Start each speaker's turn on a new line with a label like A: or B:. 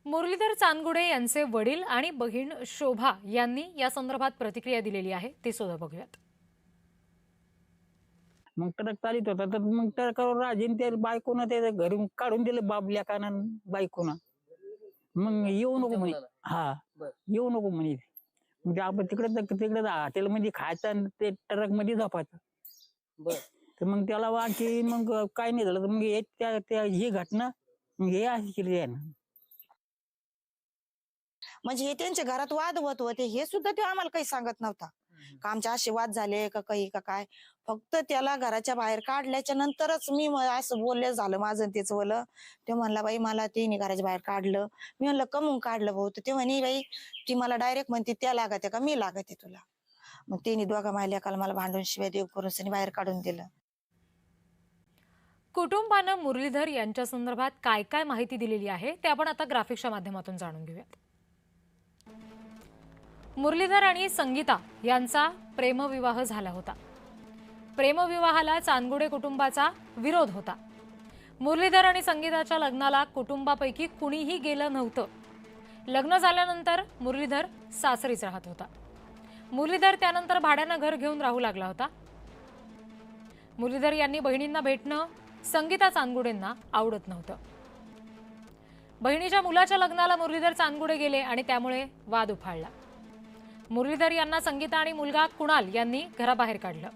A: मुरलीधर चांदगुडे यांचे वडील आणि बहीण शोभा यांनी या संदर्भात प्रतिक्रिया दिलेली आहे, ती सुद्धा बघूयात.
B: मग ट्रक चालित होता तर मग ट्रकावर राजीन त्या बायकोनं ते घरी काढून दिलं बाबल्या कानान बायकोनं. मग येऊ नको म्हणे. हा, येऊ नको म्हणे. म्हणजे आपण तिकडे हॉटेलमध्ये खायचं आणि ते ट्रक मध्ये झोपायचं. तर मग त्याला आणखी मग काय नाही झालं तर मग ही घटना मग हे अशी केली आहे ना.
C: म्हणजे हे त्यांच्या घरात वाद होत होते हे सुद्धा ते आम्हाला काही सांगत नव्हता का आमचे असे वाद झाले का काही का काय. फक्त त्याला घराच्या बाहेर काढल्याच्या नंतरच मी असं बोलले झालं माझं तेच बोललं. ते म्हणला बाई मला तिने घराच्या बाहेर काढलं. मी म्हणलं कमून काढलं भाऊ. तर ते म्हणे बाई ती मला डायरेक्ट म्हणते त्या लागते का मी लागते तुला. मग तिने दोघा मायलेकाला मला भांडून शिवाय देव करून बाहेर काढून दिलं.
A: कुटुंबानं मुरलीधर यांच्या संदर्भात काय काय माहिती दिलेली आहे ते आपण आता ग्राफिक्सच्या माध्यमातून जाणून घेऊयात. मुरलीधर आणि संगीता यांचा प्रेमविवाह झाला होता. प्रेमविवाहाला चांदगुडे कुटुंबाचा विरोध होता. मुरलीधर आणि संगीताच्या लग्नाला कुटुंबापैकी कुणीही गेलं नव्हतं. लग्न झाल्यानंतर मुरलीधर सासरीच राहत होता. मुरलीधर त्यानंतर भाड्यानं घर घेऊन राहू लागला होता. मुरलीधर यांनी बहिणींना भेटणं संगीता चांदगुडेंना आवडत नव्हतं. बहिणीच्या मुलाच्या लग्नाला मुरलीधर चांदगुडे गेले आणि त्यामुळे वाद उफाळला. मुरलीधर यांना संगीता आणि मुलगा कुणाल यांनी घराबाहेर काढलं.